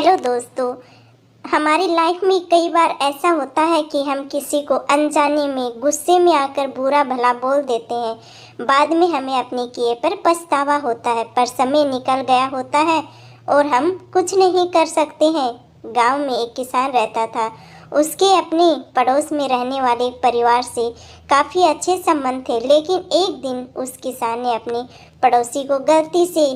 Hello दोस्तों, हमारी life में कई बार ऐसा होता है कि हम किसी को अनजाने में गुस्से में आकर बुरा भला बोल देते हैं। बाद में हमें अपने किए पर पछतावा होता है, पर समय निकल गया होता है और हम कुछ नहीं कर सकते हैं। गांव में एक किसान रहता था। उसके अपने पड़ोस में रहने वाले परिवार से काफ़ी अच्छे संबंध थे, लेकिन एक दिन उस किसान ने अपने पड़ोसी को गलती से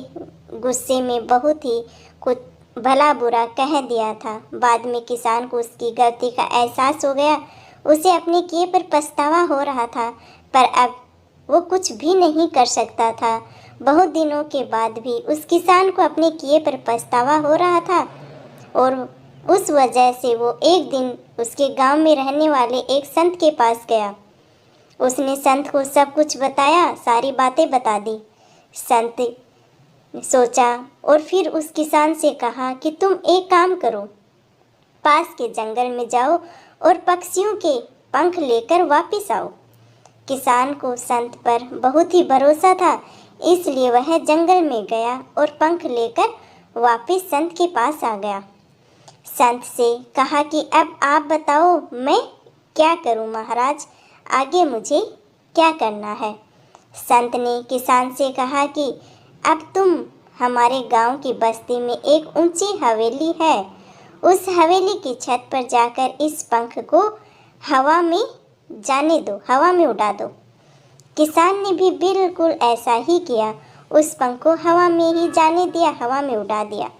गुस्से में बहुत ही कुछ भला बुरा कह दिया था। बाद में किसान को उसकी गलती का एहसास हो गया। उसे अपने किए पर पछतावा हो रहा था, पर अब वो कुछ भी नहीं कर सकता था। बहुत दिनों के बाद भी उस किसान को अपने किए पर पछतावा हो रहा था और उस वजह से वो एक दिन उसके गांव में रहने वाले एक संत के पास गया। उसने संत को सब कुछ बताया, सारी बातें बता दी। संत सोचा और फिर उस किसान से कहा कि तुम एक काम करो, पास के जंगल में जाओ और पक्षियों के पंख लेकर वापस आओ। किसान को संत पर बहुत ही भरोसा था, इसलिए वह जंगल में गया और पंख लेकर वापस संत के पास आ गया। संत से कहा कि अब आप बताओ मैं क्या करूं महाराज, आगे मुझे क्या करना है। संत ने किसान से कहा कि अब तुम हमारे गांव की बस्ती में एक ऊंची हवेली है, उस हवेली की छत पर जाकर इस पंख को हवा में जाने दो, हवा में उड़ा दो। किसान ने भी बिल्कुल ऐसा ही किया, उस पंख को हवा में ही जाने दिया, हवा में उड़ा दिया।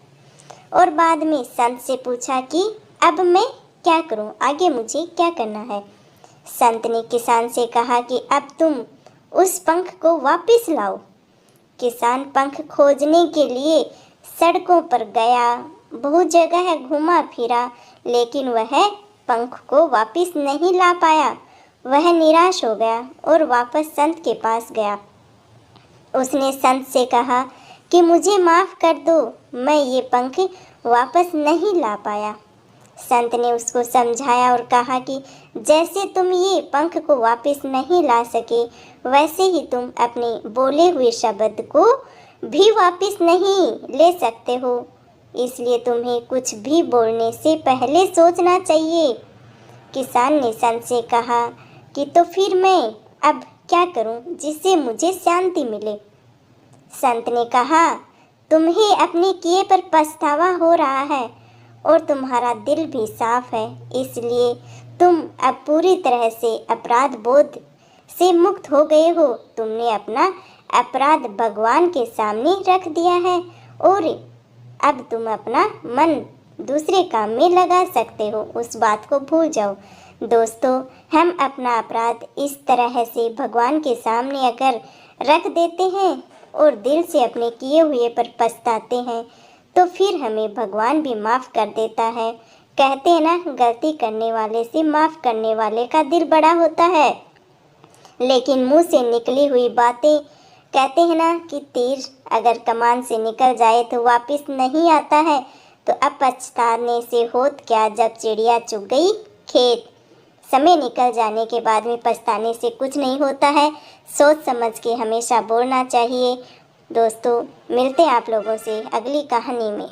और बाद में संत से पूछा कि अब मैं क्या करूं, आगे मुझे क्या करना है। संत ने किसान से कहा कि अब तुम उस पंख को वापस लाओ। किसान पंख खोजने के लिए सड़कों पर गया, बहुत जगह घूमा फिरा, लेकिन वह पंख को वापस नहीं ला पाया। वह निराश हो गया और वापस संत के पास गया। उसने संत से कहा कि मुझे माफ़ कर दो, मैं ये पंख वापस नहीं ला पाया। संत ने उसको समझाया और कहा कि जैसे तुम ये पंख को वापस नहीं ला सके, वैसे ही तुम अपने बोले हुए शब्द को भी वापस नहीं ले सकते हो, इसलिए तुम्हें कुछ भी बोलने से पहले सोचना चाहिए। किसान ने संत से कहा कि तो फिर मैं अब क्या करूं जिससे मुझे शांति मिले। संत ने कहा तुम्हें अपने किए पर पछतावा हो रहा है और तुम्हारा दिल भी साफ है, इसलिए तुम अब पूरी तरह से अपराध बोध से मुक्त हो गए हो। तुमने अपना अपराध भगवान के सामने रख दिया है और अब तुम अपना मन दूसरे काम में लगा सकते हो, उस बात को भूल जाओ। दोस्तों, हम अपना अपराध इस तरह से भगवान के सामने अगर रख देते हैं और दिल से अपने किए हुए पर पछताते हैं, तो फिर हमें भगवान भी माफ़ कर देता है। कहते हैं ना, गलती करने वाले से माफ़ करने वाले का दिल बड़ा होता है। लेकिन मुंह से निकली हुई बातें, कहते हैं ना कि तीर अगर कमान से निकल जाए तो वापस नहीं आता है, तो अब पछताने से होत क्या जब चिड़िया चुग गई खेत। समय निकल जाने के बाद में पछताने से कुछ नहीं होता है, सोच समझ के हमेशा बोलना चाहिए। दोस्तों, मिलते हैं आप लोगों से अगली कहानी में।